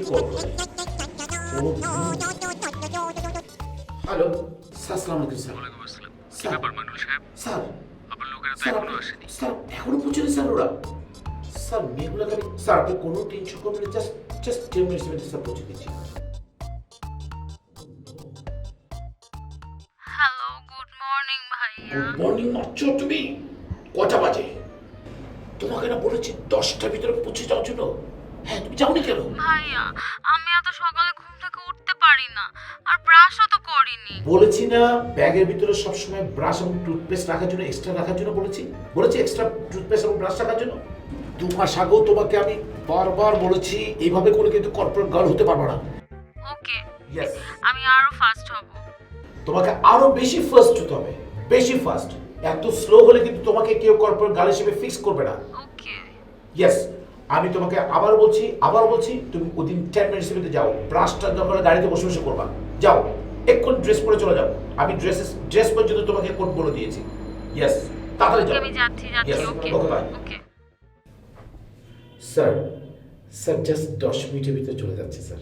Call করে। Hello sir, আসসালামু আলাইকুম স্যার। ওয়ালাইকুম আসসালাম। কি স্যার, ব্যাপার মানুষ সাহেব? স্যার আপনার লোকেরা তো স্যার এখনো আসেনি। স্যার এখনো পৌঁছেনি স্যার ওরা। স্যার মেয়েগুলোকে আমি, স্যার আপনি কোনো টেনশন করবেন না, জাস্ট 10 মিনিটস মধ্যে স্যার পৌঁছে দিচ্ছি। হ্যালো, গুড মর্নিং ভাইয়া। গুড মর্নিং নচ্চ, তুমি কটা বাজে? তোমাকে না বলেছি 10টার ভিতরে পৌঁছে যাওয়ার জন্য। হ্যাঁ, তুমি যাওনি কেন? ভাইয়া, আমি এত সকালে ঘুম থেকে উঠতে পারি না, আর ব্রাশও তো করিনি। বলেছি না ব্যাগের ভিতরে সবসময় ব্রাশ এবং টুথপেস্ট রাখার জন্য, এক্সট্রা রাখার জন্য বলেছি এক্সট্রা টুথপেস্ট এবং ব্রাশ রাখার জন্য। 2 মাস আগেও তোমাকে আমি বারবার বলেছি এইভাবে করে কিন্তু কর্পোরেট গার্ল হতে পারবে না। ওকে, ইয়েস, আমি আরো ফাস্ট হব। তোমাকে আরো বেশি ফাস্ট হতে হবে, বেশি ফাস্ট। এত স্লো হলে কিন্তু তোমাকে কেউ কর্পোরেট গার্ল হিসেবে ফিক্স করবে না। ওকে। ইয়েস, আমি তোমাকে আবার বলছি তুমি ওদিন 10 মিনিটের মধ্যে যাও। ব্রাশটা দরকার গাড়িতে বসে বসে করবা। যাও, এক্ষুন ড্রেস পরে চলে যাও। আমি ড্রেস পর্যন্ত তোমাকে কোড বলে দিয়েছি। ইয়েস, তাড়াতাড়ি যাও। আমি যাচ্ছি। Yes, ওকে okay, bye. ওকে। স্যার জাস্ট 10 মিনিটের ভিতরে চলে যাচ্ছে sir.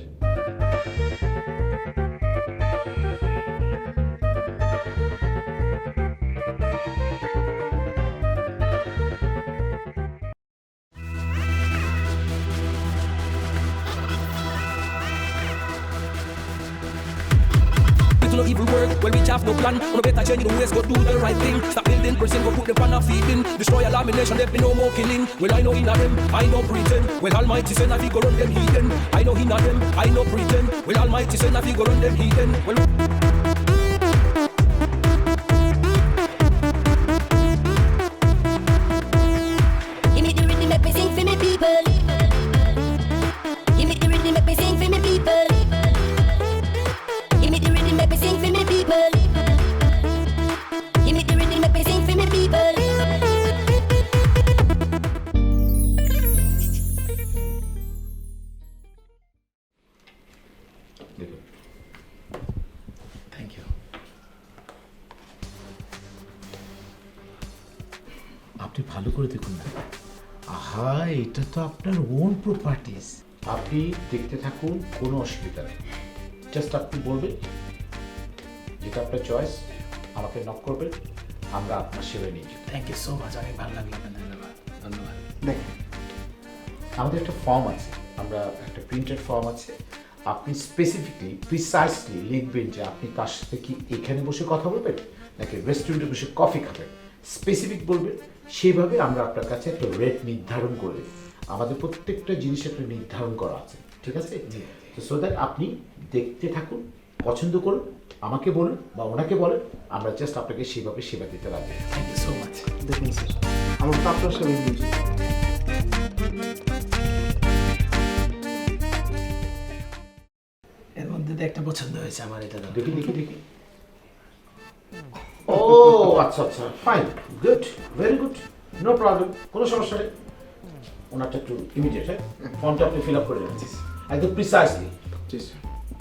No evil work, well we have no plan. On a better change the ways, go do the right thing. Stop building person, go put them on a feeding. Destroy elimination, there be no more killing. Well I know in them, I know pretend. Well Almighty send a figure on them heathen. I know in them, I know pretend. Well Almighty send a figure on them heathen. Well Give me the rhythm, make me sing for me people. Give me the rhythm, make me sing for me people. Give me the rhythm, make me sing for me people. Give me the rhythm, make me sing for me people. দেখুন, thank you. আপনি ভালো করে দেখুন না। আহা, এটা তো আপনার ওন প্রপার্টিজ। আপনি দেখতে থাকুন, কোনো অসুবিধা নেই। জাস্ট আপনি বলবেন যেটা আপনার চয়েস, আমাকে নক করবেন, আমরা আপনার সেবায় নিয়ে যাবো। থ্যাংক ইউ সো মাচ, অনেক ভালো লাগলো। ধন্যবাদ। দেখেন, আমাদের একটা ফর্ম আছে, আমরা একটা প্রিন্টেড ফর্ম আছে। আপনি স্পেসিফিকলি প্রিসাইসলি লিখবেন যে আপনি তার সাথে কি এখানে বসে কথা বলবেন নাকি রেস্টুরেন্টে বসে কফি খাবেন। স্পেসিফিক বলবেন, সেইভাবে আমরা আপনার কাছে একটা রেট নির্ধারণ করে দেব। আমাদের প্রত্যেকটা জিনিস একটা নির্ধারণ করা আছে, ঠিক আছে? তো সো দ্যাট আপনি দেখতে থাকুন, পছন্দ করুন, আমাকে বলুন বা ওনাকে বলেন, আমরা জাস্ট আপনাকে সেভাবে সেবা দিতে রাজি। Thank you so much. দেখুন স্যার, আমার তো আপনার সাথে বুঝি। এর মধ্যে তো একটা পছন্দ হয়েছে আমার, এটা দাও। দেখি। ও আচ্ছা, fine, good, very good, no problem, কোনো সমস্যা নেই। ওনারটা একটু ইমিডিয়েট, হ্যাঁ, ফর্মটা আপনি ফিল আপ করে নেন একদম প্রিসাইসলি। জি স্যার।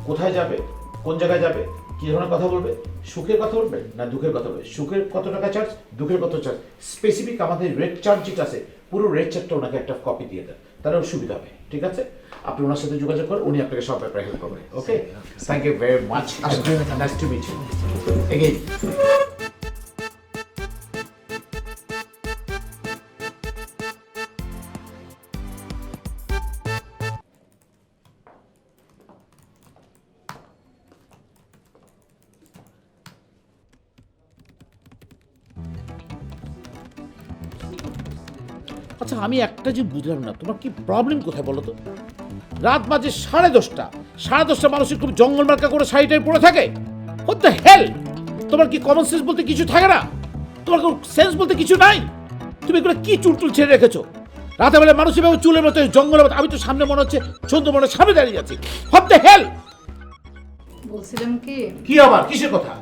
কোথায় যাবে, কোন জায়গায় যাবে, কী ধরনের কথা বলবে, সুখের কথা বলবে না দুঃখের কথা বলবে, সুখের কত টাকা চার্জ, দুঃখের কত চার্জ, স্পেসিফিক আমাদের রেট চার্ট যেটা আছে, পুরো রেট চার্টটা ওনাকে একটা কপি দিয়ে দেন, তাহলে সুবিধা হবে। ঠিক আছে, আপনি ওনার সাথে যোগাযোগ করেন, উনি আপনাকে সব ব্যাপারে হেল্প করবেন। Okay, thank you very much, nice to meet you again. আচ্ছা, আমি একটা যে বুঝলাম না, তোমার কি প্রবলেম কোথায় বলো তো? রাত বাজে 10:30 মানুষ খুব জঙ্গল মার্কা করে শাড়িটাই পরে থাকে। What the hell! তোমার কি কমন সেন্স বলতে কিছু থাকে না? তোমার কোনো সেন্স বলতে কিছু নাই? তুমি এগুলো কি চুল ছেড়ে রেখেছো? রাতে বেলা মানুষ এভাবে চুলের মতো জঙ্গলের মতো, আমি তো সামনে মনে হচ্ছে সুন্দরবনের সামনে দাঁড়িয়ে যাচ্ছি। What the hell! বলছিলাম কি আবার কিসের কথা?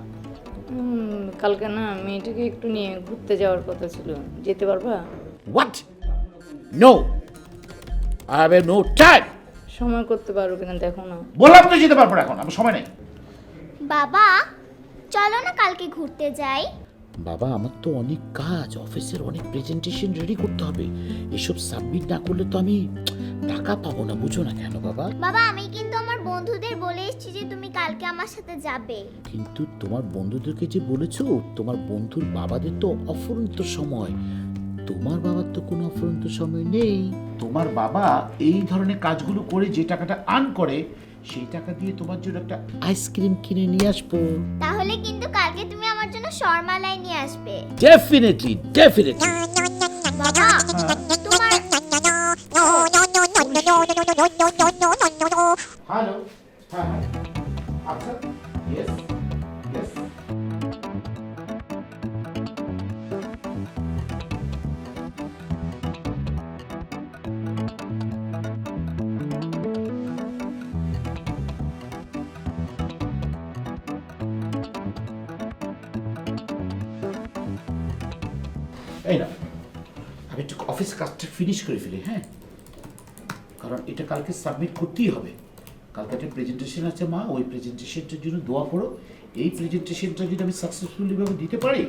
কালকে না মেয়েটাকে একটু নিয়ে ঘুরতে যাওয়ার কথা ছিল, যেতে পারবা? What? No, I have no time. সময় করতে পারো কিনা দেখো না। বললাম তো যেতে পারবো না, এখন আমার সময় নেই। বাবা চলো না কালকে ঘুরতে যাই। বাবা আমার তো অনেক কাজ, অফিসের অনেক প্রেজেন্টেশন রেডি করতে হবে, এসব সাবমিট না করলে তো আমি টাকা পাবো না, বুঝো না কেন বাবা? বাবা আমি কিন্তু আমার বন্ধুদের বলে এসেছি যে তুমি কালকে আমার সাথে যাবে। কিন্তু তোমার বন্ধুদেরকে যে বলেছো, তোমার বন্ধুর বাবাদের তো অফুরন্ত সময়, তোমার বাবার তো কোনো অফুরন্ত সময় নেই। তোমার বাবা এই ধরনের কাজগুলো করে যে টাকাটা আর্ন করে, সেই টাকা দিয়ে তোমার জন্য একটা আইসক্রিম কিনে নিয়ে আসবো। তাহলে কিন্তু কালকে তুমি আমার জন্য শর্মালাই নিয়ে আসবে। Definitely definitely. বাবা তোমার হ্যালো, হ্যাঁ হ্যাঁ, আচ্ছা, ইয়েস ইয়েস। এই না, আমি একটু অফিসের কাজটা ফিনিশ করে ফেলি, হ্যাঁ, কারণ এটা কালকে সাবমিট করতেই হবে। কালকে একটা প্রেজেন্টেশন আছে মা, ওই প্রেজেন্টেশনটার জন্য দোয়া করো। এই প্রেজেন্টেশনটা যদি আমি সাকসেসফুলি ভাবে দিতে পারি,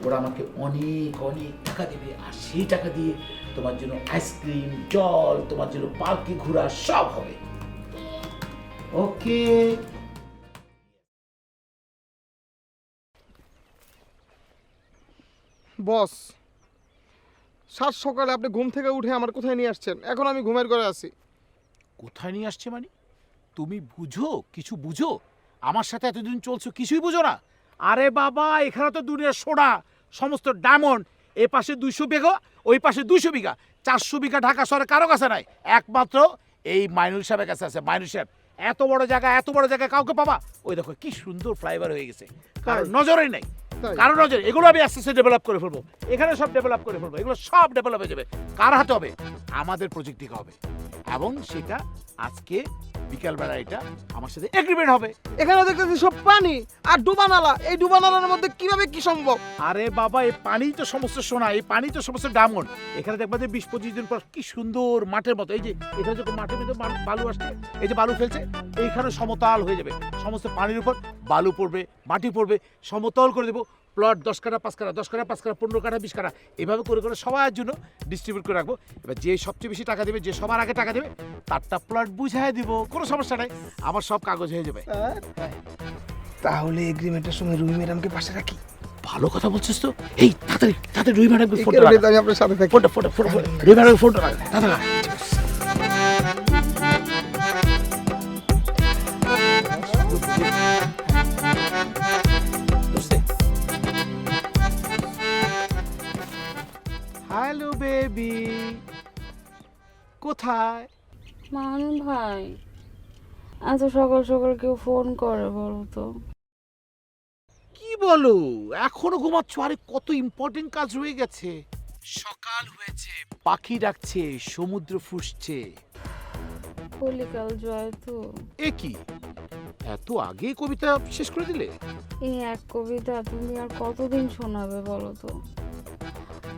ওরা আমাকে অনেক অনেক টাকা দেবে, আর সেই টাকা দিয়ে তোমার জন্য আইসক্রিম, জল, তোমার জন্য পার্কে ঘোরা সব হবে। ওকে। বস, সাত সকালে আপনি ঘুম থেকে উঠে আমার কোথায় নিয়ে আসছেন? এখন আমি ঘুমের ঘরে আছি। কোথায় নিয়ে আসছে মানে? তুমি বুঝো, কিছু বুঝো? আমার সাথে এতদিন চলছো, কিছুই বুঝো না? আরে বাবা, এখানে তো দুনিয়ার সোনা, সমস্ত ডায়মন্ড, এ পাশে 200 বিঘা, ওই পাশে 200 বিঘা, 400 বিঘা ঢাকা শহরে কারো কাছে নাই, একমাত্র এই মাইনুল সাহেবের কাছে আছে। মাইনুল সাহেব এত বড় জায়গা কাউকে পাবা? ওই দেখো কি সুন্দর ফ্লাইওভার হয়ে গেছে, কারোর নজরেই নাই, তাই? কারো নজরে। এগুলো আমি আস্তে আস্তে ডেভেলপ করে ফেলবো, এখানে সব ডেভেলপ করে ফেলবো, এগুলো সব ডেভেলপ হয়ে যাবে। কার হাতে হবে? আমাদের প্রজেক্ট থেকে হবে, এবং সেটা আজকে বিকালবেলা এটা আমার সাথে এগ্রিমেন্ট হবে। এখানে দেখতেছি সব পানি আর ডুবা নালা। এই ডুবা নালার মধ্যে কিভাবে কি সম্ভব? আরে বাবা, এই পানি তো সমস্ত সোনা, এই পানি তো সমস্ত ডায়মন্ড। এখানে দেখবা যে 20-25 দিন পর কি সুন্দর মাঠের মতো, এই যে এখানে যখন মাঠের মধ্যে বালু আসছে, এই যে বালু ফেলছে, এইখানে সমতল হয়ে যাবে, সমস্ত পানির উপর বালু পড়বে, মাটি পড়বে, সমতল করে দেবো। প্লট 10 কাঠা 5 কাঠা, 10 কাঠা 5 কাঠা, 15 কাঠা 20 কাঠা, এভাবে করে করে সবার জন্য ডিস্ট্রিবিউট করে রাখবো। এবার যে সবচেয়ে বেশি টাকা দেবে, যে সবার আগে টাকা দেবে, তারটা প্লট বুঝাই দিব, কোনো সমস্যা নাই, আমার সব কাগজ হয়ে যাবে। তাহলে এগ্রিমেন্টের সময় রুমি ম্যাডামকে পাশে রাখি। ভালো কথা বলছিস তো। এই তাড়াতাড়ি তাড়াতাড়ি রুই ম্যাডামকে ফোনটা আমি লাগা, আপনার সাথে থাকি। ফোনটা রুই ম্যাডামকে ফোনটা লাগা, তাড়াতাড়ি। হ্যালো বেবি, কোথায়? মানু ভাই, এত সকাল সকাল কেউ ফোন করে বলো তো? কি বলো, এখনো ঘুমাচ্ছ? আরে কত ইম্পর্টেন্ট কাজ রয়ে গেছে। সকাল হয়েছে, পাখি ডাকছে, সমুদ্র ফুঁসছে। কলিকাল জয় তো। এ কি, এত আগে কবিতা শেষ করে দিলে? এই এক কবিতা তুমি আর কতদিন শোনাবে বলো তো?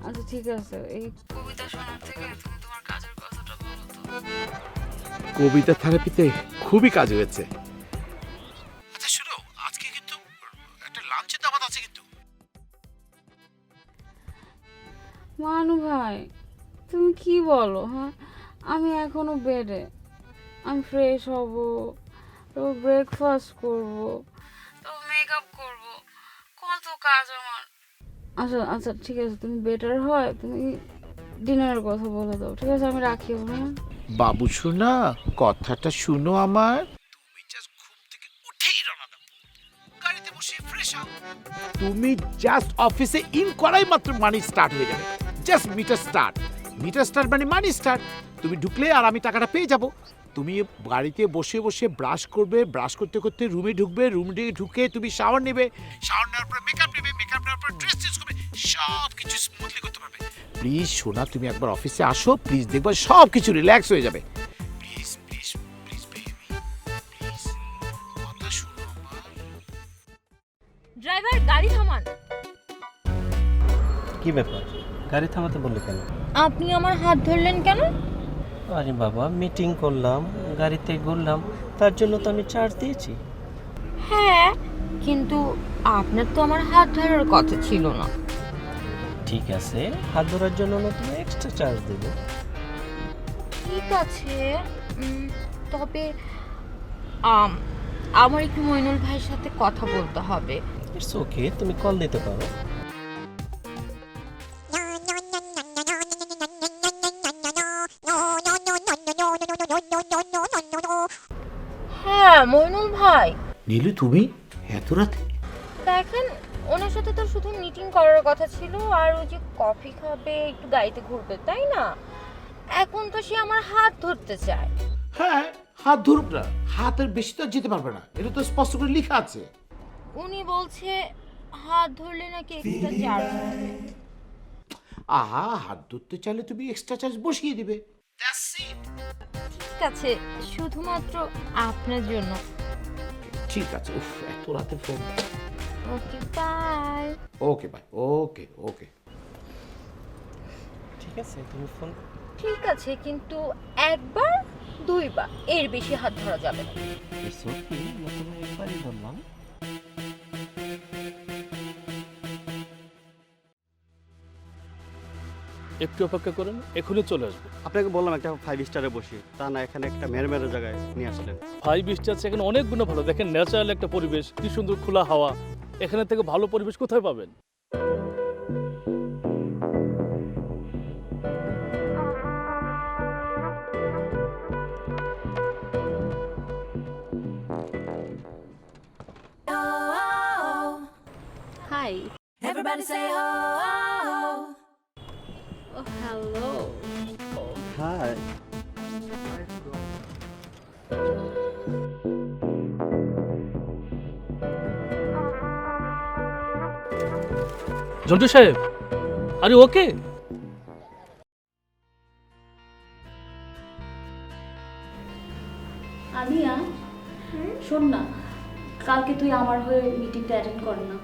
আচ্ছা ঠিক আছে, এই কবিতা শোনার থেকে তুমি তোমার কাজের কথাটা বলো তো। কবিতা থেরাপিতে খুবই কাজ হয়েছে। আচ্ছা শুনো, আজকে কিন্তু একটা লাঞ্চের দাওয়াত আছে কিন্তু। মানু ভাই, তুমি কি বলো? হ্যাঁ, আমি এখনো বেডে, আমি ফ্রেশ হব, তো ব্রেকফাস্ট করব, তো মেকআপ করব, কত কাজ আমার। আচ্ছা আচ্ছা ঠিক আছে, তুমি বেটার হয় তুমি ডিনারের কথা বলে দাও, ঠিক আছে? আমি রাখি। হ্যাঁ বাবু শোনা, কথাটা শুনো আমার। তুমি জাস্ট ঘুম থেকে উঠেই রওনা দাও, গাড়িতে বসে ফ্রেশ হও। তুমি জাস্ট অফিসে ইন করাই মাত্র মানি স্টার্ট হয়ে যাবে। জাস্ট মিটার স্টার্ট মানে মানি স্টার্ট। তুমি ঢুকলে আর আমি টাকাটা পেয়ে যাব। তুমি গাড়িতে বসে বসে ব্রাশ করবে, ব্রাশ করতে করতে রুমে ঢুকবে, রুমে ঢুকে তুমি শাওয়ার নেবে, শাওয়ার নেওয়ার পর মেকআপ নেবে, মেকআপ নেওয়ার পর ড্রেস চেঞ্জ করবে, সব কিছু স্মুথলি করতে পারবে। প্লিজ সোনা, তুমি একবার অফিসে আসো, প্লিজ, দেখবা সব কিছু রিল্যাক্স হয়ে যাবে। Please please please baby, please কথা শুনো আমার। ড্রাইভার গাড়ি থামান। কি ব্যাপার, গাড়ি থামাতে বললে কেন? আপনি আমার হাত ধরলেন কেন? আরে বাবা, মিটিং করলাম, গাড়িতে ঘুরলাম, তার জন্য তো আমি চার্জ দিয়েছি। হ্যাঁ, কিন্তু আপনার তো আমার হাত ধরার কথা ছিল না। ঠিক আছে, হাত ধরার জন্য নতুন এক্সট্রা চার্জ দেব। ঠিক আছে, তবে আমার একটু মইনুল ভাইয়ের সাথে কথা বলতে হবে। ইটস ওকে, তুমি কল দিতে পারো। হ্যাঁ মইনুল ভাই, নীলু তুমি এত রাতে? দেখেন ওনার সাথে তো শুধু মিটিং করার কথা ছিল আর ওই যে কফি খাবে, একটু গাড়িতে ঘুরবে, তাই না? এখন তো সে আমার হাত ধরতে চায়। হ্যাঁ, হাত ধরুক না, হাতের বেশি তো আর যেতে পারবে না, এটা তো স্পষ্ট করে লেখা আছে। উনি বলছে হাত ধরলে নাকি এক্সট্রা চার্জ হবে। আহা, হাত ধরতে চাইলে তুমি এক্সট্রা চার্জ বসিয়ে দিবে। ঠিক আছে, শুধুমাত্র আপনার জন্য। ঠিক আছে। উফ, এত রাতে ফোন। Okay bye. Okay bye. Okay okay. ঠিক আছে, তুমি ফোন। ঠিক আছে, কিন্তু একবার দুইবার, এর বেশি হাত ধরা যাবে না। ইটস ওকে, নতুন একবারই বললাম। একটু অপেক্ষা করেন, এখনই চলে আসবো। আপনাকে বললাম একটা 5 স্টারে বসি, তা না এখানে একটা মেরে মেরে জায়গায় নিয়ে আসলেন। 5 স্টার আছে, এখানে অনেক গুণ ভালো। দেখেন ন্যাচারাল একটা পরিবেশ, কি সুন্দর খোলা হাওয়া। এখানে থেকে ভালো পরিবেশ কোথায় পাবেন? Hi. Everybody say oh. Hello. Hi. Jontu সাহেব, আরে ওকে? আনিয়া, শোন না, কালকে তুই আমার হয়ে মিটিংটা অ্যাটেন্ড কর না।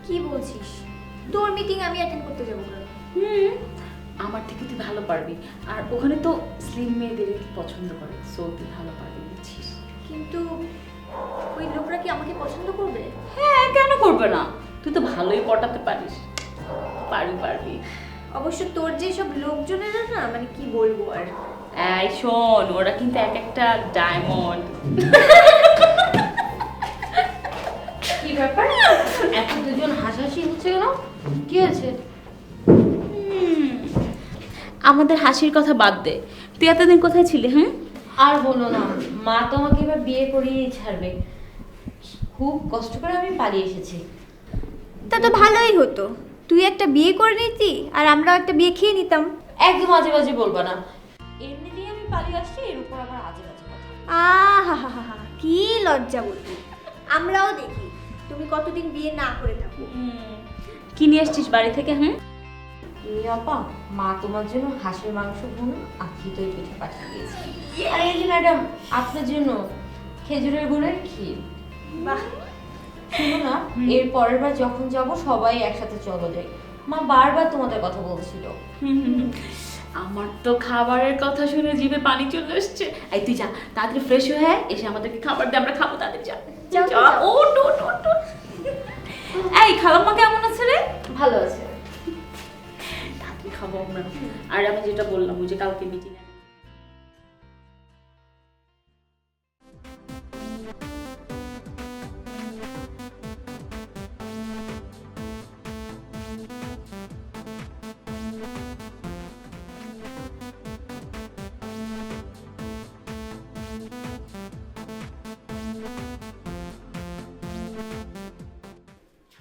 কি বলছিস? তোর মিটিং আমি অ্যাটেন্ড করতে যাবো কেন? আমার থেকে তুই ভালো পারবি, আর ওখানে তো স্লিম মেয়েদের পছন্দ করে, সো তুই ভালো পারবি, বুঝছিস? কিন্তু ওই লোকরা কি আমাকে পছন্দ করবে? হ্যাঁ, কেন করবে না? তুই তো ভালোই পটাতে পারিস, পারবি। অবশ্য তোর যে সব লোকজনেরা না, মানে কি বলবো আর। এই শোন, ওরা কিন্তু এক একটা ডায়মন্ড। কি ব্যাপার, এত দুজন হাসাহাসি হচ্ছে কেন? কি আছে? আমাদের হাসির কথা বাদ দে, তুই এতদিন কোথায় ছিলি? হ্যাঁ, আর বলো না, মা তো আমাকে এবার বিয়ে করিয়েই ছাড়বে। খুব কষ্ট করে আমি পালিয়ে এসেছি। তা তো ভালোই হতো, তুই একটা বিয়ে করে নিতি আর আমরাও একটা বিয়ে খেয়ে নিতাম। একদম আজে বাজে বলবা না, এমনিতেই আমি পালিয়ে আসছি, এর উপর আবার আজে বাজে কথা। আহা, কি লজ্জাবতী। আমরাও দেখি তুমি কতদিন বিয়ে না করে থাকো। কি নিয়ে আসছিস বাড়ি থেকে? হ্যাঁ, আপা, মা তোমার জন্য হাঁসের মাংস ভুনা আর চিতই পিঠে পাঠিয়ে দিয়েছে। আর এই যে ম্যাডাম, আপনার জন্য খেজুরের গুড়ের ক্ষীর। বাহ, শুনো না, এর পরের বার যখন যাব সবাই একসাথে চলো যাই। মা বারবার তোমাদের কথা বলছিল। আমার তো খাবারের কথা শুনে জিভে পানি চলে আসছে। এই তুই যা, তাড়াতাড়ি ফ্রেশ হয়ে এসে আমাদেরকে খাবার দে, আমরা খাবো। তাড়াতাড়ি যা। ওট। এই খালাম্মা কেমন আছে রে? ভালো আছে। তাড়াতাড়ি খাবো আমরা। আর আমি যেটা বললাম, ওই যে কালকে মিটিং এ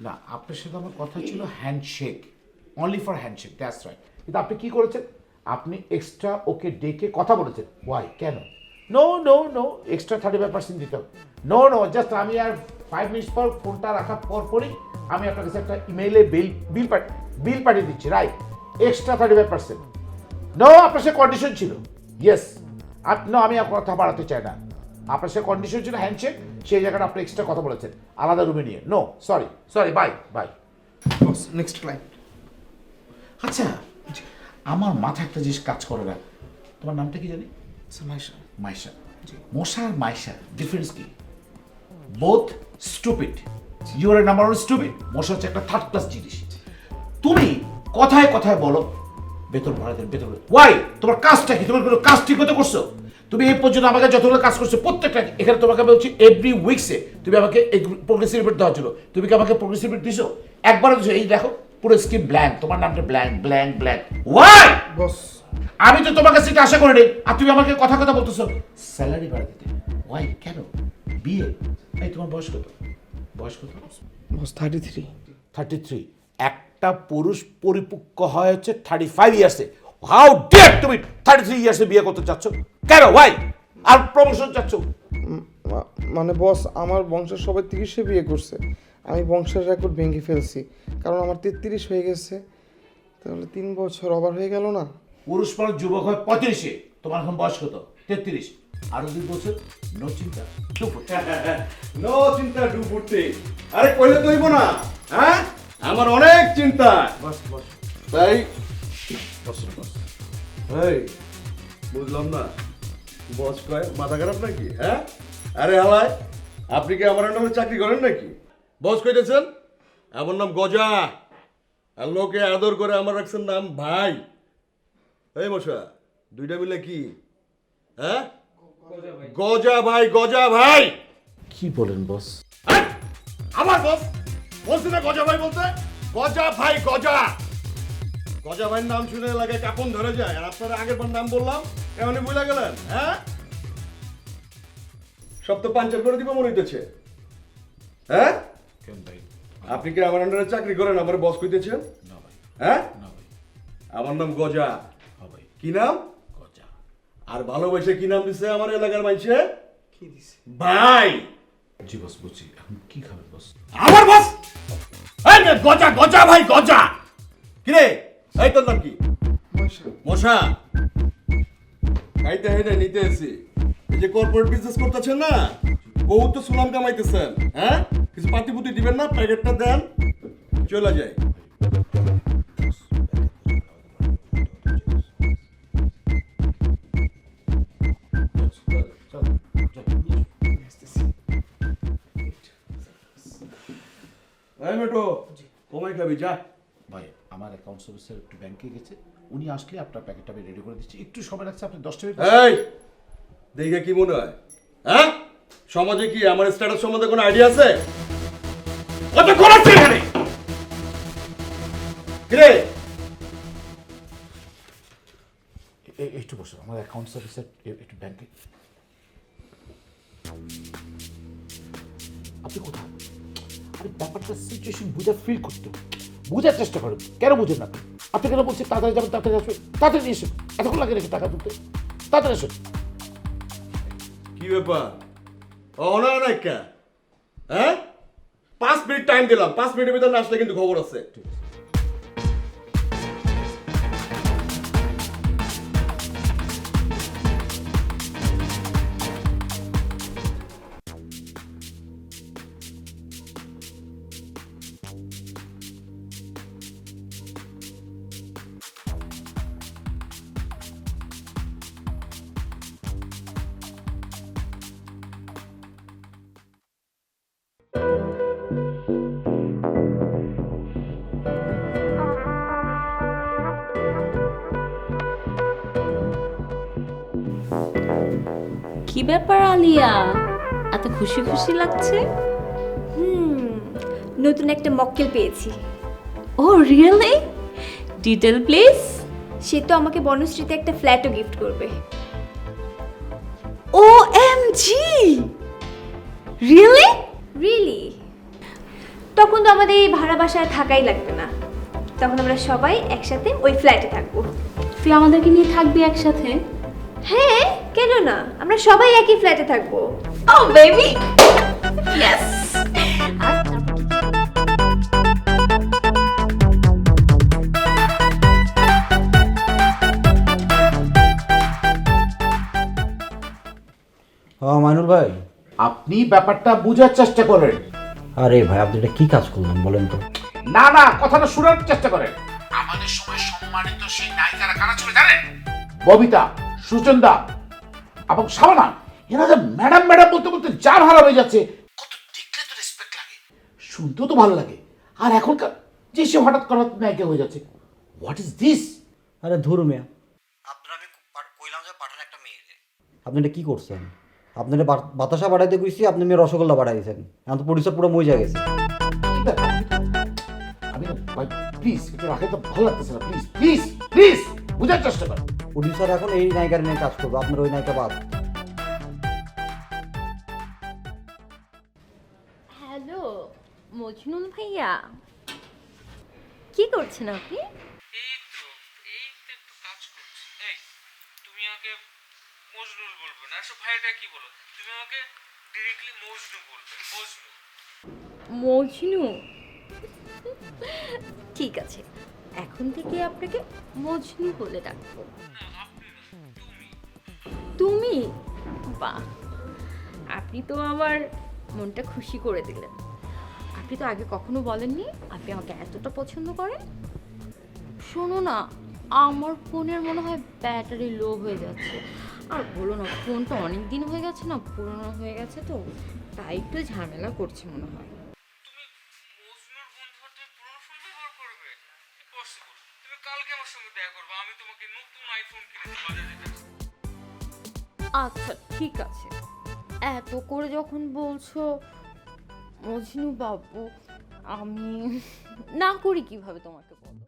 না, আপনার সাথে আমার কথা ছিল handshake, only for handshake, that's right. কিন্তু আপনি কি করেছেন? আপনি এক্সট্রা ওকে ডেকে কথা বলেছেন। ওয়াই, কেন? নো, এক্সট্রা 35% দিতে হবে। নো, জাস্ট আমি আর 5 মিনিটস পর ফোনটা রাখার পরই আমি আপনার কাছে একটা ইমেইলে বিল পাঠিয়ে দিচ্ছি, রাইট? এক্সট্রা 35%। নো, আপনার সে কন্ডিশন ছিল। ইয়েস, আমি আর কথা বাড়াতে চাই না। আপনার সে কন্ডিশন ছিল হ্যান্ডশেক, সেই জায়গাটা আপনি এক্সট্রা কথা বলেছেন আলাদা রুমে নিয়ে। No, sorry, bye. Next client. আচ্ছা, আমার মাথায় একটা জিনিস কাজ করে না। তোমার নামটা কি জানি? মাইশা। মশা আর মাইশা ডিফারেন্স কি? Both stupid, you are number one stupid. মশা হচ্ছে একটা থার্ড ক্লাস জিনিস। তুমি কথায় কথায় বলো বেতন বাড়াতে বেতন। ওয়াই? তোমার কাজটা কি? তোমার কোনো কাজ ঠিক মতো করছো? তুমি এই পর্যন্ত আমাকে যতগুলো কাজ করছো প্রত্যেকটা, এখানে তোমাকে বলছি এভরি উইকসে তুমি আমাকে প্রোগ্রেসিভ রিপোর্ট দেওয়ার জন্য, তুমি কি আমাকে প্রোগ্রেসিভ রিপোর্ট দিছো? একবারও দিছো? এই দেখো পুরো স্ক্রিন ব্ল্যাঙ্ক, তোমার নামটা ব্ল্যাঙ্ক ব্ল্যাঙ্ক ব্ল্যাঙ্ক। ওয়াই? বস আমি তো তোমার কাছে এটা আশা করিনি, আর তুমি আমাকে কথা কথা বলতেছো স্যালারি বাড়া দিতে। ওয়াই? কেন? বিয়ে? এই তোমার বয়স কত? বয়স কত? বস 33। 33। একটা পুরুষ পরিপক্ক হয় হচ্ছে 35 ইয়ার্সে। হাউ ডেয়ার তুমি 33 ইয়ার্সে বিয়ে করতে চাচ্ছ? কেন? ওয়াই? আর প্রমোশন চাচ্ছ? মানে বস আমার বংশের সবাই 30-এ বিয়ে করছে, আমি বংশের রেকর্ড ভেঙে ফেলছি কারণ আমার 33 হয়ে গেছে। তাহলে 3 বছর ওভার হয়ে গেল না? পুরুষ মানুষ যুবক হয় 35-এ, তোমার এখন বয়স কত? 33। আরো 2 বছর নো চিন্তা নো চিন্তা ডুবুরতে। আরে কইলে কইব না, হ্যাঁ আমার অনেক চিন্তা। বস বস তাই বস বস। এই বুঝলাম না, বস কয় মাথা খারাপ নাকি? হ্যাঁ আরে হালাই, আপনি কি আমার নামে চাকরি করেন নাকি? বস কইতেছেন আমার নাম গজা, আর লোকে আদর করে আমার রাখছেন নাম ভাই। এই মশা দুইটা মিলে কি? হ্যাঁ গজা ভাই, গজা ভাই। কি বলেন বস? আমার বস বলছি না গজা ভাই বলতে? গজা ভাই গজা। গজা ভাইয়ের নাম শুনে লাগে কাপন ধরে যায়, আর আপনারা আগের বার নাম বললাম এমনি ভুলে গেলেন? হ্যাঁ সব তো পাঞ্চার করে দিব মনে হইতেছে। হ্যাঁ কেন ভাই? আপনি কি আমার আন্ডারে চাকরি করেন? আমার বস কইতেছেন? না ভাই, হ্যাঁ না ভাই। আমার নাম গজা। হ্যাঁ ভাই, কি নাম? গজা। আর ভালোবাসে কি নাম দিছে আমার এলাকার মানুষে? কি দিছে? ভাই। জি বস বুঝছি। এখন কি খাবেন বস? আমার বস এই নে গজা, গজা ভাই গজা। কি রে এই তোর নাম কি? মশা। খাইতে হেঁটে নিতে এসি। এই যে কর্পোরেট বিজনেস করতেছেন না, বহুত তো সুনাম কামাইতেছেন। হ্যাঁ কিছু পাতি পুতি দিবেন না, প্যাকেটটা দেন চলে যায়। এই মেটো কমাই খাবি যা। ভাই আমার অ্যাকাউন্ট সার্ভিসের একটু ব্যাংকে গেছে, উনি আসলে আপনার প্যাকেটটা আমি রেডি করে দিচ্ছি। একটু সময় লাগছে, আপনি 10 মিনিট। এই দেখে কি মনে হয়? হ্যাঁ সমাজে কি আমার স্ট্যাটাস সম্বন্ধে কোনো আইডিয়া আছে? কত করাচ্ছে এখানে? কিরে একটু বসো, আমার অ্যাকাউন্ট সার্ভিসের একটু ব্যাংকে। আপনি কোথায়? আরে ব্যাপারটা সিচুয়েশন বুঝে ফিল করতে হবে, বুঝার চেষ্টা করুন। কেন বুঝেন না? আপনি কেন বলছেন তাড়াতাড়ি যাবেন, তাড়াতাড়ি আসবেন, তাড়াতাড়ি এসুন। এতক্ষণ লাগে রেখে টাকা তুলতে, তাড়াতাড়ি এসুন। কি ব্যাপার? অনার নাইকা? হ্যাঁ 5 মিনিট টাইম দিলাম, 5 মিনিটের ভিতর না আসলে কিন্তু খবর আছে। কি ব্যাপার আলিয়া, এত খুশি খুশি লাগছে? নতুন একটা মক্কেল পেয়েছি। Oh really? Detail please. সে তো আমাকে বনশ্রীতে একটা ফ্ল্যাটও গিফট করবে। OMG! রিয়েলি? রিয়েলি? তখন তো আমাদের এই ভাড়া বাসায় থাকাই লাগবে না, তখন আমরা সবাই একসাথে ওই ফ্ল্যাটে থাকবো। তুই আমাদেরকে নিয়ে থাকবি একসাথে? হ্যাঁ কেন না, আমরা সবাই একই ফ্ল্যাটে থাকবো। ও বেবি ইয়েস। মাইনুল ভাই, আপনি ব্যাপারটা বুঝার চেষ্টা করেন। আরে ভাই আপনি এটা কি কাজ করলেন বলেন তো? না না, কথাটা শোনার চেষ্টা করেন। আমাদের সময় সম্মানিত সেই নায়িকারা কারা ছিল জানেন? ববিতা, সুচন্দা এবং শাবানা। এরা যে ম্যাডাম ম্যাডাম বলতে বলতে যার হারা হয়ে যাচ্ছে। কত দেখলে তো রেসপেক্ট লাগে। শুনতেও তো ভালো লাগে। আর এখনকার যে সে হঠাৎ করা নায়িকা হয়ে যাচ্ছে, হোয়াট ইজ দিস? আরে ধরু মিয়া, আপনার আমি কইলাম যে পাঠান একটা মেয়েকে, আপনি এটা কি করছেন? আপনার বাতাসা বাড়াইতে কইছি, আপনি মেয়ে রসগোল্লা বাড়াইছেন, এখন তো পরিচয় পুরো মজা গেছে। আমি ভাই প্লিজ একটু রাখে তো ভালো লাগতেছে না, প্লিজ প্লিজ প্লিজ বুঝার চেষ্টা কর। প্রডিউসার এখন এই নায়িকার নিয়ে কাজ করবো, আপনার ওই নায়িকা বাদ। হ্যালো মজনুল ভাইয়া, কি করছেন আপনি? এই তো একটু কাজ করছি। এই তুমি আমাকে মজনুল বলবে না, আসলে ভাইটা কি বলো, তুমি আমাকে ডিরেক্টলি মজনু বলবে। মজনু? ঠিক আছে, এখন থেকে আপনাকে মজনু বলে ডাকবো। তুমি? বাহ, আপনি তো আমার মনটা খুশি করে দিলেন। আপনি তো আগে কখনো বলেননি আপনি আমাকে এতটা পছন্দ করেন। শোনো না, আমার ফোনের মনে হয় ব্যাটারি লো হয়ে যাচ্ছে। আর বলো না, ফোনটা অনেক দিন হয়ে গেছে না, পুরনো হয়ে গেছে, তো তাই একটু ঝামেলা করছে মনে হয়। আচ্ছা ঠিক আছে, এত করে যখন বলছো মজনু বাবু, আমি না করি কিভাবে তোমাকে বলো?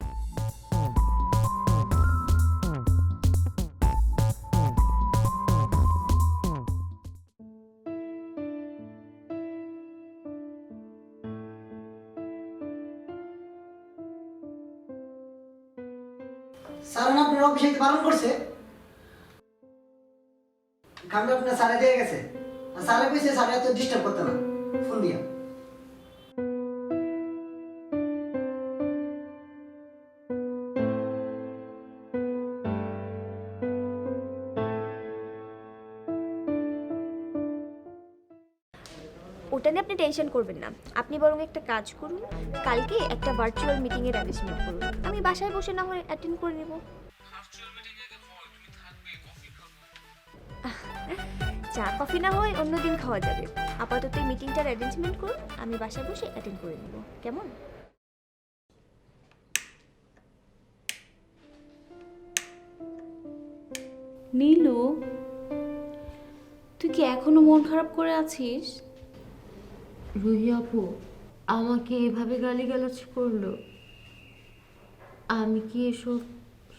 স্যার আপনার অফিসে বারণ করছে, কামটা আপনার স্যারে দিয়ে গেছে, স্যারে কইছে স্যারে এত ডিস্টার্ব করতে না ফোন দিয়া। ওটা নিয়ে আপনি টেনশন করবেন না, আপনি বরং একটা কাজ করুন, কালকে একটা ভার্চুয়াল মিটিংয়ের অ্যারেঞ্জমেন্ট করুন, আমি বাসায় বসে না হয় অ্যাটেন্ড করে নেব। চা কফি না হয় অন্যদিন খাওয়া যাবে, আপাতত এই মিটিংটার অ্যারেঞ্জমেন্ট করুন, আমি বাসায় বসে অ্যাটেন্ড করে নেব, কেমন? নীলু, তুই কি এখনো মন খারাপ করে আছিস? রুহি আপু আমাকে এভাবে গালিগালাজ করলো, আমি কি এসব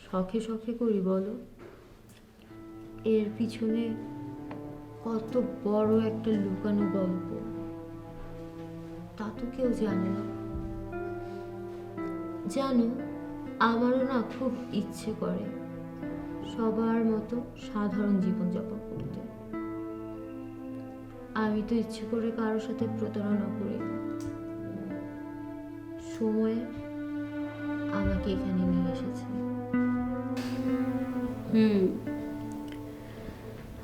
শখে শখে করি বলো? এর পিছনে কত বড় একটা লুকানো গল্প, তা তো কেউ জানে না। জানো, আমারও না খুব ইচ্ছে করে সবার মতো সাধারণ জীবনযাপন করতে। আমি তো ইচ্ছে করে কারোর সাথে প্রতারণা করি। সময় আমাকে এখানে নিয়ে এসেছে।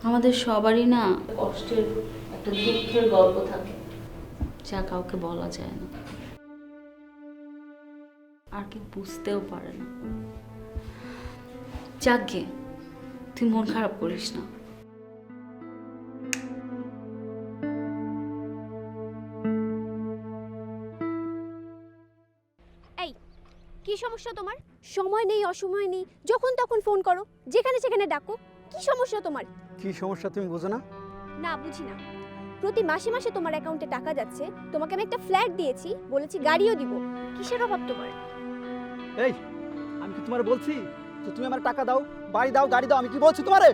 আমাদের সবারই না কষ্টের একটা দুঃখের গল্প থাকে, যা কাউকে বলা যায় না, আর কেউ বুঝতেও পারে না। যাকগে, তুই মন খারাপ করিস না। এই কি সমস্যা তোমার? সময় নেই, অসময় নেই, যখন তখন ফোন করো, যেখানে সেখানে ডাকো, কি সমস্যা তোমার? কি সমস্যা তুমি বোঝো না? না বুঝি না, প্রতি মাসে মাসে তোমার অ্যাকাউন্টে টাকা যাচ্ছে, তোমাকে আমি একটা ফ্ল্যাট দিয়েছি, বলেছি গাড়িও দিব, কিসের অভাব তোমার? এই, আমি কি তোমার বলছি যে তুমি আমার টাকা দাও, বাড়ি দাও, গাড়ি দাও? আমি কি বলছি তোমারে?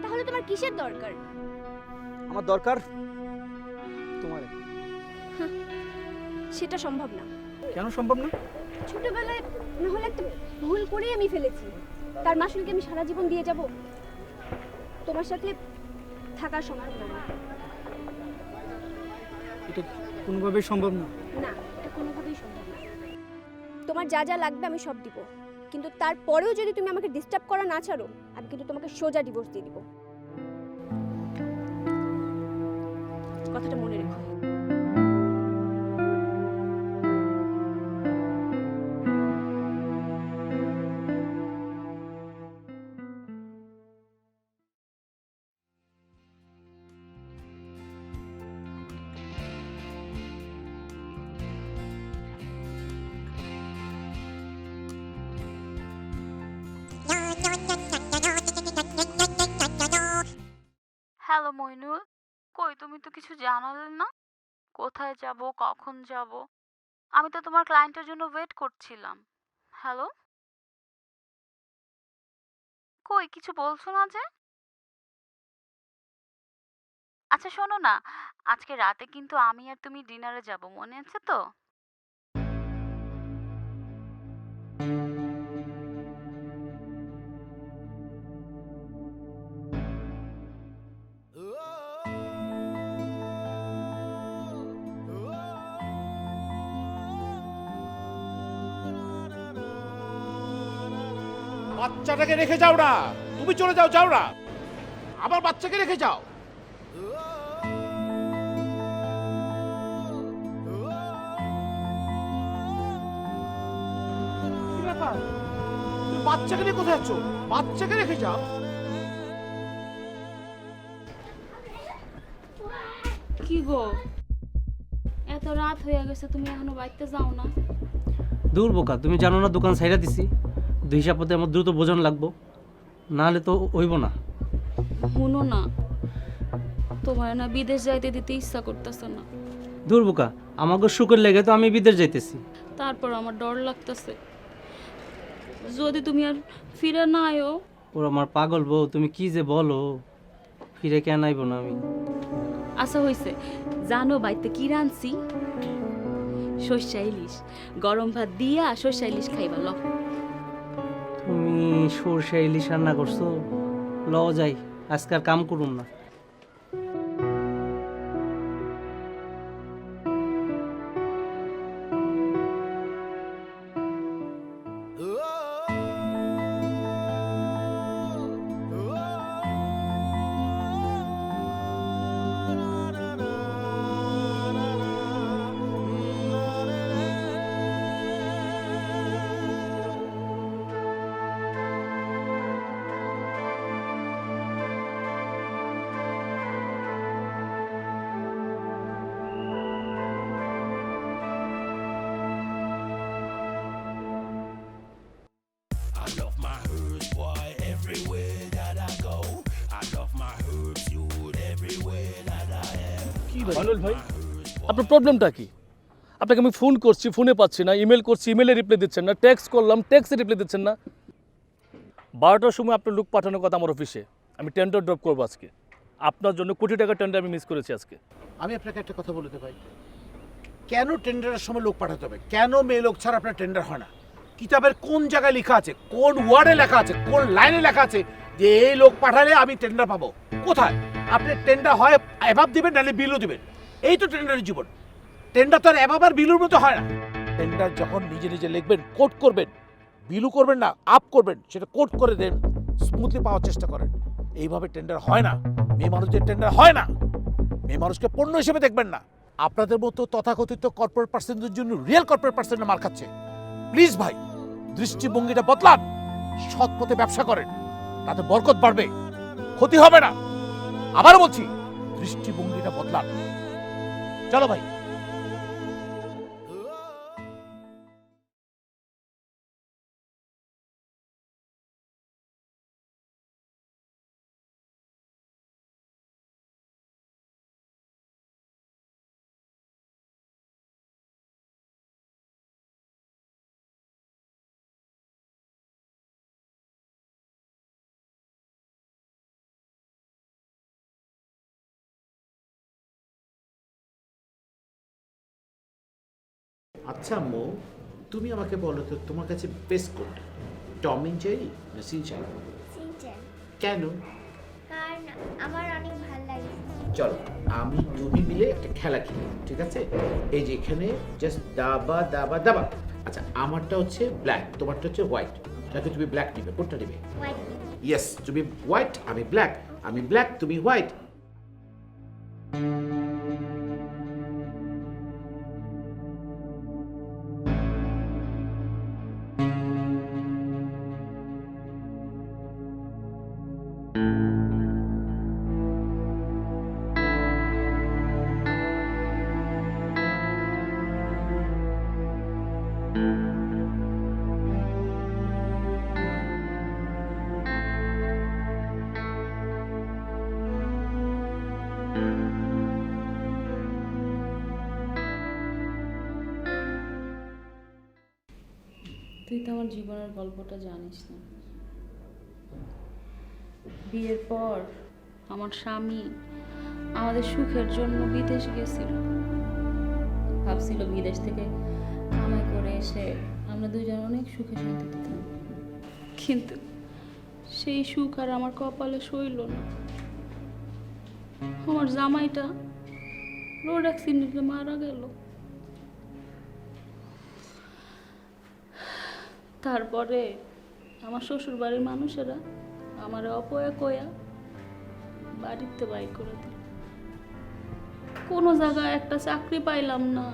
তাহলে তোমার কিসের দরকার? আমার দরকার তোমার। সেটা সম্ভব না। কেন সম্ভব না? ছোটবেলায় না হলে একটা ভুল করেই আমি ফেলেছি, তার মাসুলকে আমি সারা জীবন দিয়ে যাব? তোমার সাথে থাকার সম্ভাবনা না। এটা কোনোভাবেই সম্ভব না। না, এটা কোনোভাবেই সম্ভব না। তোমার যা যা লাগবে আমি সব দিব, কিন্তু তারপরেও যদি তুমি আমাকে ডিস্টার্ব করা না ছাড়ো, আমি কিন্তু তোমাকে সোজা ডিভোর্স দিয়ে দিব। কথাটা মনে রেখো। হ্যালো মইনুল, কই তুমি তো কিছু জানালে না? কোথায় যাব, কখন যাব? আমি তো তোমার ক্লায়েন্টের জন্য ওয়েট করছিলাম। হ্যালো, কই কিছু বলছো না যে? আচ্ছা শোনো না, আজকে রাতে কিন্তু আমি আর তুমি ডিনারে যাব, মনে আছে তো? বাচ্চাটাকে রেখে যাও না, তুমি চলে যাও, যাও না, আবার বাচ্চাকে রেখে যাও। কি ব্যাপার, তুমি বাচ্চাকে নিয়ে কোথায় যাচ্ছ? বাচ্চাকে রেখে যাও। কি গো, এত রাত হয়ে গেছে, তুমি এখনো বাড়িতে যাও না? দূর বোকা, তুমি জানো না দোকান ছাইড়া দিছি। দুই হিসাব মধ্যে আমার দ্রুত বোঝান লাগবো, নাহলে তো হইব না। শুনো না, তোমার না বিদেশ যাইতে দিতে ইচ্ছা করতেছে না। দূর বোকা, আমাকে সুখের লেগে তো আমি বিদেশ যাইতেছি। তারপর আমার ডর লাগতেছে, যদি তুমি আর ফিরে না আয়ো। ওর আমার পাগল বউ, তুমি কি যে বলো, ফিরে কেন আইব না আমি? আচ্ছা হইছে, জানো বাইতে কি রানছি? সর্ষা ইলিশ, গরম ভাত দিয়া সর্ষা ইলিশ খাইবা। ল, তুমি সরষে ইলিশ রান্না করছো? ল যাই, আজকাল কাম করুন না। মইনুল ভাই, আপনার প্রবলেমটা কি? আপনাকে আমি ফোন করছি, ফোনে পাচ্ছি না, ইমেল করছি, ইমেলে রিপ্লাই দিচ্ছেন না, টেক্সট করলাম, টেক্সটে রিপ্লাই দিচ্ছেন না। 12টার সময় আপনার লোক পাঠানোর কথা আমার অফিসে, আমি টেন্ডার ড্রপ করবো আজকে। আপনার জন্য কোটি টাকার টেন্ডার আমি মিস করেছি আজকে। আমি আপনাকে একটা কথা বলতে পারি, কেন টেন্ডারের সময় লোক পাঠাতে হবে? কেন মেয়ে লোক ছাড়া আপনার টেন্ডার হয় না? কিতাবের কোন জায়গায় লেখা আছে, কোন ওয়ার্ডে লেখা আছে, কোন লাইনে লেখা আছে যে এই লোক পাঠালে আমি টেন্ডার পাবো? কোথায়? আপনি টেন্ডার হয় অ্যাভাব দিবেন, নাহলে বিলও দিবেন। এই তো টেন্ডারের জীবন। টেন্ডার তো আর অ্যাভাব আর বিলুর মতো হয় না। টেন্ডার যখন নিজে নিজে লিখবেন, কোট করবেন, বিলু করবেন না, আপ করবেন, সেটা কোট করে দেন, স্মুথলি পাওয়ার চেষ্টা করেন। এইভাবে টেন্ডার হয় না, মেয়ে মানুষদের টেন্ডার হয় না। মেয়ে মানুষকে পণ্য হিসেবে দেখবেন না। আপনাদের মতো তথাকথিত কর্পোরেট পার্সনদের জন্য রিয়েল কর্পোরেট পার্সনরা মার খাচ্ছে। প্লিজ ভাই, দৃষ্টিভঙ্গিটা বদলান, সৎ পথে ব্যবসা করেন, তাতে বরকত বাড়বে, ক্ষতি হবে না। আবারও বলছি, দৃষ্টিভঙ্গিটা বদলান। চলো ভাই। আচ্ছা আম্মু, তুমি আমাকে বলো তো, তোমার কাছে বেস্ট কোনটা, টম এন্ড জেরি না সিনচ্যান? সিনচ্যান। কেন? কারণ আমার অনেক ভালো লাগে। চলো আমি তুমি মিলে একটা খেলা খেলি, ঠিক আছে? এই যে এখানে জাস্ট দাবা দাবা দাবা। আচ্ছা, আমারটা হচ্ছে ব্ল্যাক, তোমারটা হচ্ছে হোয়াইট। তাকে তুমি ব্ল্যাক নিবে, কোনটা নিবে? হোয়াইট। ইয়েস, তুমি হোয়াইট, আমি ব্ল্যাক। আমি ব্ল্যাক, তুমি হোয়াইট। তুই তো আমার জীবনের গল্পটা জানিস না। বিয়ের পর আমার স্বামী আমাদের সুখের জন্য বিদেশ গেছিল। ভাবছিল বিদেশ থেকে কামাই করে এসে আমরা দুজন অনেক সুখে শান্তিতে থাকব, কিন্তু সেই সুখ আর আমার কপালে সইল না। আমার জামাইটা রোড অ্যাক্সিডেন্টে মারা গেল। তারপরে আমার শ্বশুর বাড়ির মানুষেরা আমার অপয়া কয়া বাড়িতে বাইর করে দিল। কোনো জায়গায় একটা চাকরি পাইলাম না,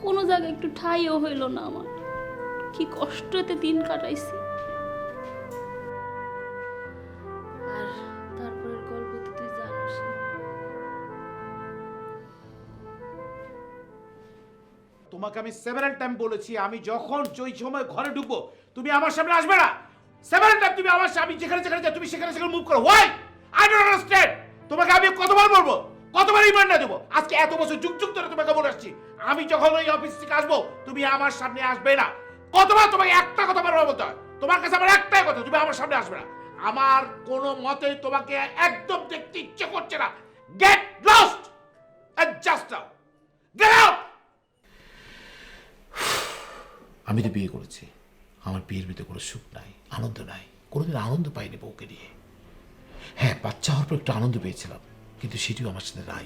কোনো জায়গায় একটু ঠাইও হইল না আমার। কি কষ্টতে দিন কাটাইছি। আর তারপরের গল্প তো তুই জানিস। তোমাকে আমি সেভারাল টাইম বলেছি, আমি যখন ওই সময় ঘরে ঢুকবো তুমি আমার সামনে আসবে না। সেভারাল টাইম তুমি আমার সামনে যেখানে যেখানে যাও তুমি সেখানে সেখানে মুভ করো। হোয়াই? I don't understand. তোমাকে আমি কতবার বলবো, কতবার রিমাইন্ডার দেবো? আজকে এত বছর যুগ যুগ ধরে তোমাকে বলে আসছি, আমি যখন ওই অফিস থেকে আসবো তুমি আমার সামনে আসবে না। কতবার তোমাকে একটা কথা বারবার বলতে হয়? তোমার কাছে আমার একটাই কথা, তুমি আমার সামনে আসবে না। আমার কোনো মতে তোমাকে একদম দেখতে ইচ্ছে করছে না। Get lost and just now get out. আমি তো বিয়ে করেছি, আমার বিয়ের ভিতরে কোনো সুখ নাই, আনন্দ নাই, কোনোদিন আনন্দ পাইনি বউকে নিয়ে। হ্যাঁ, বাচ্চা হওয়ার পর একটু আনন্দ পেয়েছিলাম, কিন্তু সেটিও আমার সাথে নাই।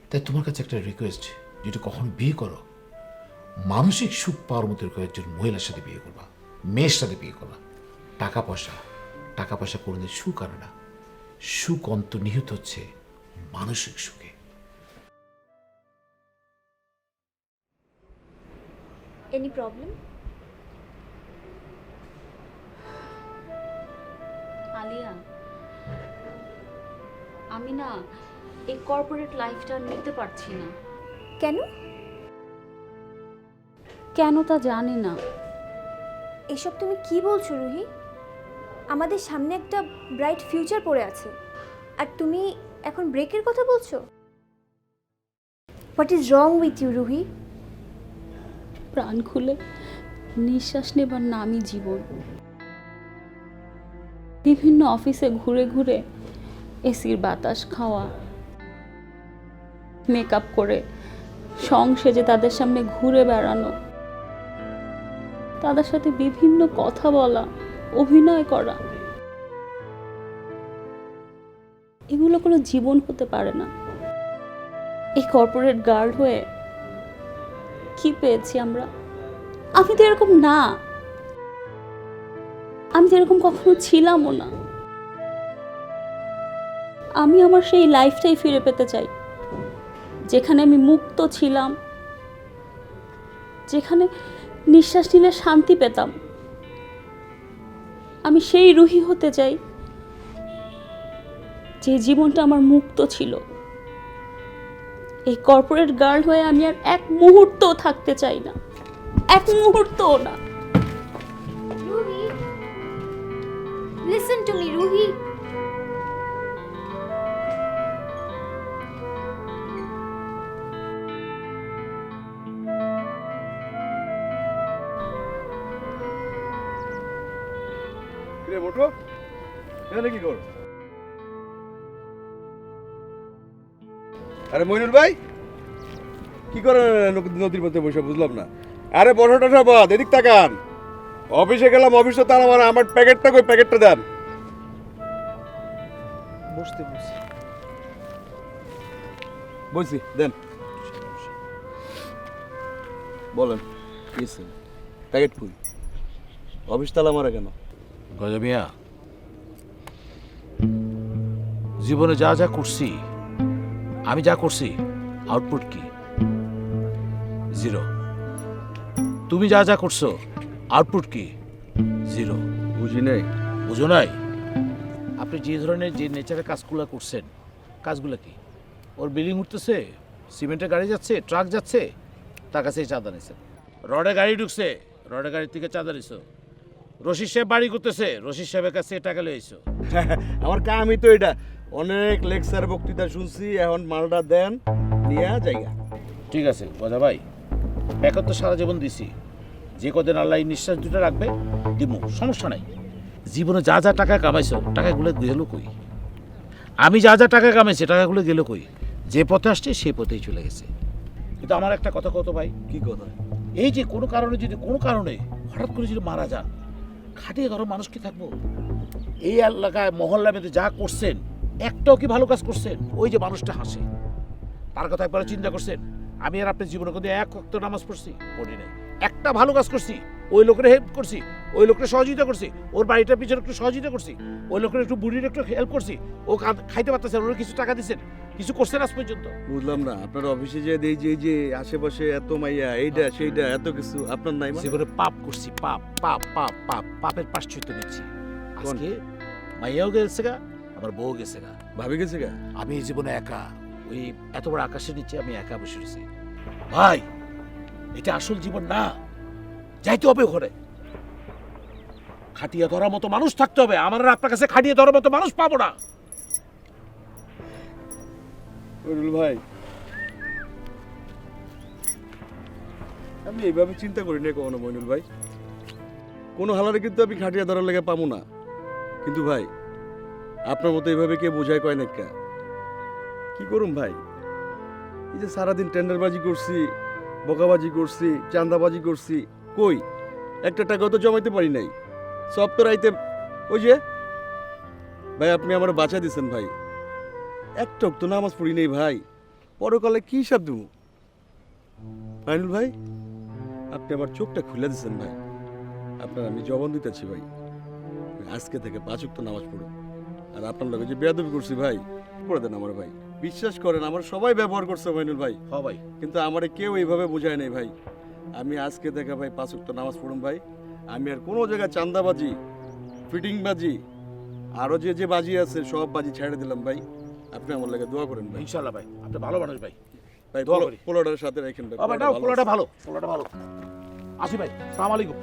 তাই তোমার কাছে একটা রিকোয়েস্ট, যেটা কখনো বিয়ে করো মানসিক সুখ পাওয়ার মতো একজন মহিলার সাথে বিয়ে করবা, মেয়ের সাথে বিয়ে করবা। টাকা পয়সা কোনোদিন সুখ আনে না। সুখ অন্তর্নিহিত হচ্ছে মানসিক সুখে। Any problem? আলিয়া, আমি না এই কর্পোরেট লাইফটা নিতে পারছি না। কেন? কেন তা জানি না। এসব তুমি কি বলছো রুহি? আমাদের সামনে একটা ব্রাইট ফিউচার পড়ে আছে, আর তুমি এখন ব্রেকের কথা বলছো? What is wrong with you Ruhi? প্রাণ খুলে নিঃশ্বাস নেবার নামই জীবন। বিভিন্ন অফিসে ঘুরে ঘুরে এসির বাতাস খাওয়া, মেকআপ করে সং সেজে তাদের সামনে ঘুরে বেড়ানো, তাদের সাথে বিভিন্ন কথা বলা, অভিনয় করা, এগুলো কোনো জীবন হতে পারে না। এই কর্পোরেট গার্ল হয়ে কি পেয়েছি আমরা? আমি তো এরকম না, আমি তো এরকম কখনো ছিলামও না। আমি আমার সেই লাইফটাই ফিরে পেতে চাই, যেখানে আমি মুক্ত ছিলাম, যেখানে নিঃশ্বাস নিলে শান্তি পেতাম। আমি সেই রুহি হতে চাই যে জীবনটা আমার মুক্ত ছিল। এই কর্পোরেট গার্ল হয়ে আমি আর এক মুহূর্তও থাকতে চাই না, এক মুহূর্তও না। Ruhi, listen to me Ruhi. রে মোটো, এখানে কি কর? আরে মইনুল ভাই, কি করেন নদীর মধ্যে বসে? বুঝলাম না। আরে বড়টা বাদ, এদিক তাকান। অফিসে গেলাম, অফিস তো তারা মানে আমার প্যাকেটটা কই, প্যাকেটটা দেন। বসতে বসে বলছি দেন। বলেন কি প্যাকেট কই? অফিস তালা মারা কেন? গজা মিয়া, জীবনে যা যা করছি, আমি যা করছি, আউটপুট কি? জিরো। তুমি যা যা করছো, আউটপুট কি? জিরো। বুঝি নাই। বুঝো নাই? আপনি যে ধরনের যে নেচারের কাজগুলো করছেন, কাজগুলো কি? ওর বিল্ডিং উঠতেছে, সিমেন্টের গাড়ি যাচ্ছে, ট্রাক যাচ্ছে, তার কাছেই চাঁদা নিছেন। রডে গাড়ি ঢুকছে, রডে গাড়ির থেকে চাঁদা নিছো। রশিদ সাহেব বাড়ি করতেছে, রশিদ সাহেবের কাছে টাকা লইছো। আমার কামই তো এটা। অনেক লেকচার বক্তৃতা শুনছি, এখন মালটা দেন, নিয়ে জায়গা। ঠিক আছে গজা ভাই, প্যাকেট তো সারা জীবন দিছি, যে কদিন আল্লাহ এই নিঃশ্বাস দুটো রাখবে দিব, সমস্যা নাই। জীবনে যা যা টাকা কামাইছো টাকাগুলো গেল কই? আমি যা যা টাকা কামাইছি টাকাগুলো গেল কই? যে পথে আসছে সেই পথেই চলে গেছে। কিন্তু আমার একটা কথা কত ভাই, কি কথা? এই যে কোনো কারণে যদি কোনো কারণে হঠাৎ করে যদি মারা যান, খাটিয়ে ধরো মানুষ কি থাকবো? এই এলাকায় মহল্লা মেয়েদের যা করছেন একটাও কি ভালো কাজ করছেন? ওই যে মানুষটা হাসে, তার কথা একবার চিন্তা করছেন? আমি আর আপনার জীবনে কিন্তু এক ওয়াক্ত নামাজ পড়ছি? পড়ি নাই। একটা ভালো কাজ করছি, ওই লোকের হেল্প করছি, ওই লোকের সহযোগিতা করছি, ওর বাড়িটার পিছনে একটু সহযোগিতা করছি, ওই লোকের একটু বুড়ির একটু হেল্প করছি, ও খাইতে পারতেছে, ওর কিছু টাকা দিচ্ছেন, কিছু করছেন আজ পর্যন্ত? বুঝলাম না, আপনার অফিসে যে এই যে আশেপাশে এত মাইয়া, এইটা সেইটা এত কিছু আপনার নাই? জীবনে পাপ করছি, পাপ পাপ পাপ পাপ, পাপের প্রায়শ্চিত্ত নিচ্ছি। আজকে মাইয়াও গেছে গা, আমার বউ গেছে গা, ভাবি গেছে গা। আমি এই জীবনে একা, ওই এত বড় আকাশের নিচে আমি একা বসে রয়েছি। ভাই, এটা আসল জীবন না, যাইতে হবে ঘরে। খাটিয়ে ধরার মতো মানুষ থাকতে হবে। আমার আর আপনার কাছে খাটিয়ে ধরার মতো মানুষ পাবো না। ভাই, আমি এইভাবে চিন্তা করি না কখনো মইনুল ভাই। কোনো হালারে কিন্তু আমি খাটিয়া ধরার লেগে পাবো না। কিন্তু ভাই, আপনার মতো এইভাবে কে বোঝায় কয় নাকি? কি করুম ভাই, এই যে সারাদিন টেন্ডারবাজি করছি, বকাবাজি করছি, চাঁদাবাজি করছি, কই একটা টাকাও তো জমাইতে পারি নাই। সব তো রাইতে ওই যে ভাই, আপনি আমার বাঁচা দিচ্ছেন ভাই। একটা তো নামাজ পড়ি নেই ভাই, পরকালে কি হিসাব দেবো? ফাইনুল ভাই, আপনি আমার চোখটা খুলে দিচ্ছেন ভাই। আপনার আমি জবান দিতেছি ভাই, আজকে থেকে 5 ওয়াক্ত নামাজ পড়ো। আর আপনার লগে যে বেয়াদবি করছি ভাই, করে দেন আমার ভাই। বিশ্বাস করেন, আমার সবাই ব্যবহার করছে ফাইনুল ভাই। হ্যাঁ ভাই, কিন্তু আমারে কেউ এইভাবে বোঝায় নাই ভাই। আমি আজকে থেকে ভাই 5 ওয়াক্ত নামাজ পড়ুন ভাই। আমি আর কোনো জায়গায় চাঁদাবাজি, ফিটিংবাজি, আরো যে বাজি আছে সব বাজি ছেড়ে দিলাম ভাই। আপনি আমার লাগে দোয়া করেন ভাই। ইনশাআল্লাহ ভাই, আপনি ভালো মানুষ ভাই। ভাই দোয়া করি। পোলাটার সাথে রাখেন ভাই। পোলাটা ভালো, পোলাটা ভালো। আসি ভাই, আসসালামু আলাইকুম।